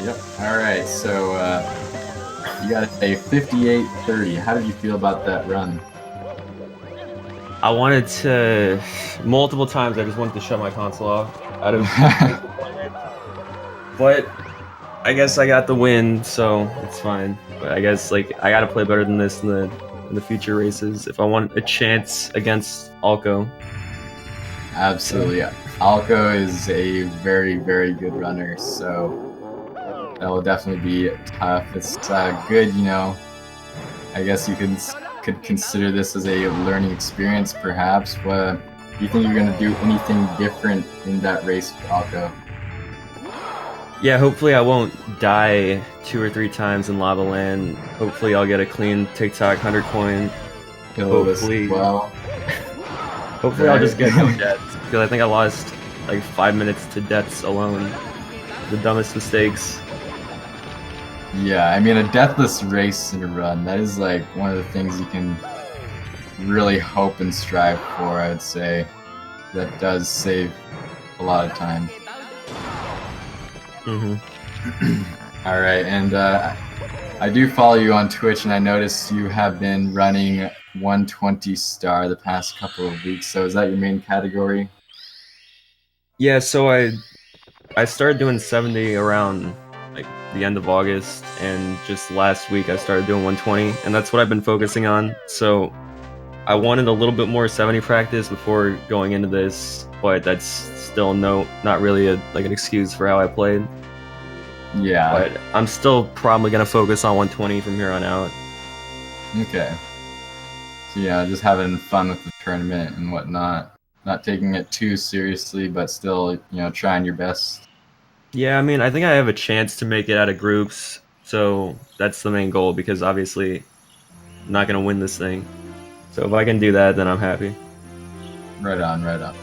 [SPEAKER 1] Yep. Alright, so you got a 58:30. How did you feel about that run?
[SPEAKER 4] I wanted to, multiple times I just wanted to shut my console off out of but I guess I got the win, so it's fine. But I guess like I gotta play better than this in the future races if I want a chance against Alco.
[SPEAKER 1] Absolutely. Alco is a very, very good runner, so that will definitely be tough. It's good, you know. I guess you could consider this as a learning experience, perhaps. But do you think you're gonna do anything different in that race with Alco?
[SPEAKER 4] Yeah, hopefully I won't die 2 or 3 times in Lava Land. Hopefully I'll get a clean TikTok 100 coin. Hopefully,
[SPEAKER 1] well.
[SPEAKER 4] Hopefully I'll just get no deaths, because I think I lost like 5 minutes to deaths alone. The dumbest mistakes.
[SPEAKER 1] Yeah, I mean, a deathless race in a run, that is like one of the things you can really hope and strive for, I'd say. That does save a lot of time. Alright, and I do follow you on Twitch, and I noticed you have been running 120 star the past couple of weeks, so is that your main category?
[SPEAKER 4] Yeah, so I started doing 70 around like the end of August, and just last week I started doing 120, and that's what I've been focusing on. So I wanted a little bit more 70 practice before going into this, but that's still not really like an excuse for how I played.
[SPEAKER 1] Yeah.
[SPEAKER 4] But I'm still probably gonna focus on 120 from here on out.
[SPEAKER 1] Okay. So yeah, just having fun with the tournament and whatnot. Not taking it too seriously, but still, you know, trying your best.
[SPEAKER 4] Yeah, I mean, I think I have a chance to make it out of groups, so that's the main goal, because obviously I'm not gonna win this thing. So if I can do that, then I'm happy.
[SPEAKER 1] Right on, right on.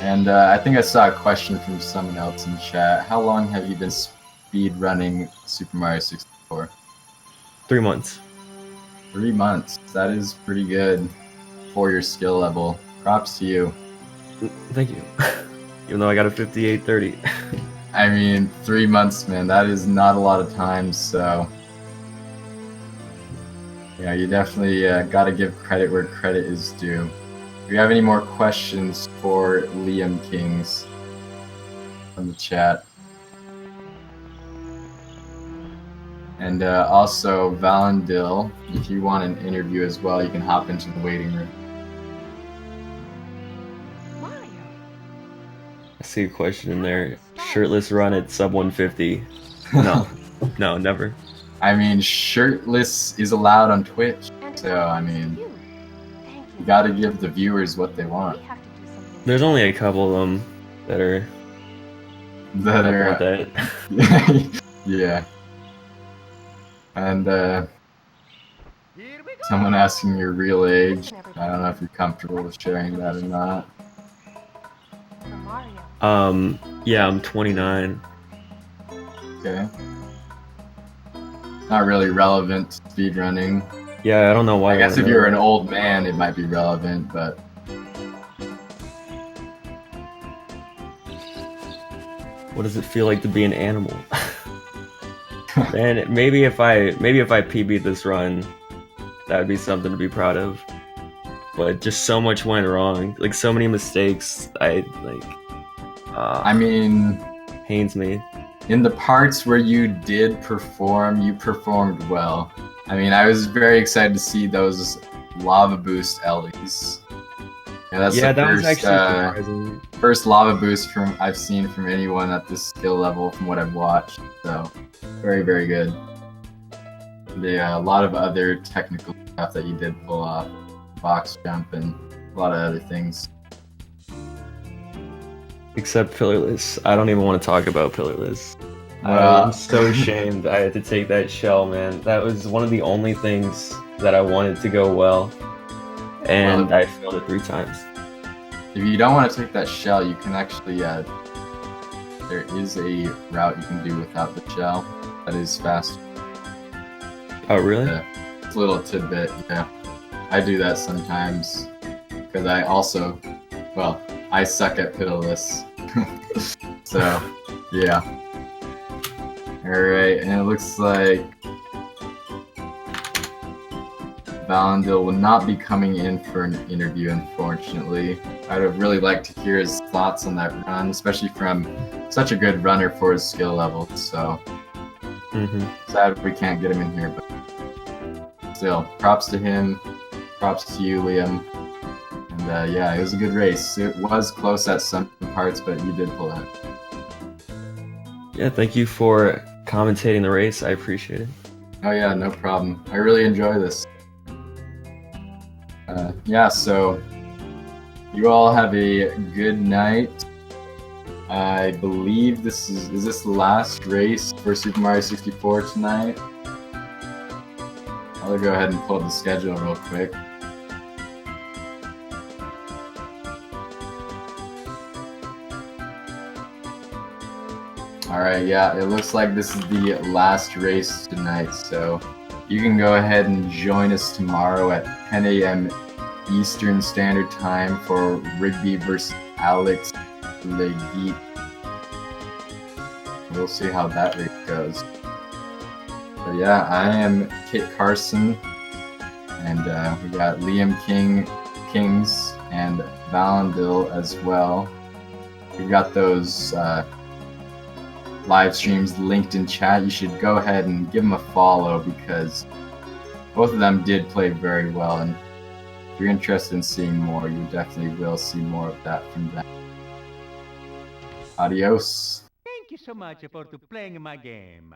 [SPEAKER 1] And I think I saw a question from someone else in chat. How long have you been speed running Super Mario 64?
[SPEAKER 4] 3 months.
[SPEAKER 1] 3 months. That is pretty good for your skill level. Props to you.
[SPEAKER 4] Thank you. Even though I got a 58:30.
[SPEAKER 1] I mean, 3 months, man. That is not a lot of time, so... Yeah, you definitely gotta give credit where credit is due. Do you have any more questions for LiamKings from the chat? And also, Valandil, if you want an interview as well, you can hop into the waiting room.
[SPEAKER 3] Mario.
[SPEAKER 4] I see a question in there. Shirtless run at sub 150. No. No, never.
[SPEAKER 1] I mean, shirtless is allowed on Twitch, so I mean, you gotta give the viewers what they want.
[SPEAKER 4] There's only a couple of them that are...
[SPEAKER 1] that. Yeah. And someone asking your real age. I don't know if you're comfortable with sharing that or not.
[SPEAKER 4] Yeah, I'm 29.
[SPEAKER 1] Okay. Not really relevant to speedrunning.
[SPEAKER 4] Yeah, I don't know why.
[SPEAKER 1] I guess if you're an old man, it might be relevant, but...
[SPEAKER 4] What does it feel like to be an animal? Man, maybe if I PB'd this run, that'd be something to be proud of. But just so much went wrong, like so many mistakes.
[SPEAKER 1] I mean,
[SPEAKER 4] pains me.
[SPEAKER 1] in the parts where you did perform, you performed well. I mean, I was very excited to see those lava boost Ellies. Yeah, that's
[SPEAKER 4] Yeah,
[SPEAKER 1] the
[SPEAKER 4] that was
[SPEAKER 1] first,
[SPEAKER 4] actually surprising.
[SPEAKER 1] first lava boost from I've seen from anyone at this skill level from what I've watched. So, very, very good. Yeah, a lot of other technical stuff that you did pull off, box jump and a lot of other things.
[SPEAKER 4] Except pillarless. I don't even want to talk about pillarless.
[SPEAKER 1] Well-
[SPEAKER 4] I'm so ashamed I had to take that shell, man. That was one of the only things that I wanted to go well, and
[SPEAKER 1] Well,
[SPEAKER 4] I failed it 3 times.
[SPEAKER 1] If you don't want to take that shell, you can actually, there is a route you can do without the shell that is fast.
[SPEAKER 4] Oh, really?
[SPEAKER 1] Yeah, it's a little tidbit, yeah. I do that sometimes, because I also, well, I suck at pitiless. So, yeah. Alright, and it looks like Valandil will not be coming in for an interview, unfortunately. I'd have really liked to hear his thoughts on that run, especially from such a good runner for his skill level, so sad we can't get him in here, but still, props to him, props to you, Liam. And yeah, it was a good race. It was close at some parts, but you did pull out.
[SPEAKER 4] Yeah, thank you for commentating the race. I appreciate it.
[SPEAKER 1] Oh yeah, no problem. I really enjoy this. Yeah, so you all have a good night. I believe this is this the last race for Super Mario 64 tonight? I'll go ahead and pull up the schedule real quick. Alright, yeah, it looks like this is the last race tonight, so you can go ahead and join us tomorrow at 10 a.m. Eastern Standard Time for Rigby versus Alex Legeet. We'll see how that race goes. But yeah, I am Kit Carson, and we got LiamKings and Valandil as well. We've got those live streams linked in chat. You should go ahead and give them a follow because both of them did play very well, and if you're interested in seeing more, you definitely will see more of that from them. Adios.
[SPEAKER 2] Thank you so much for playing my game.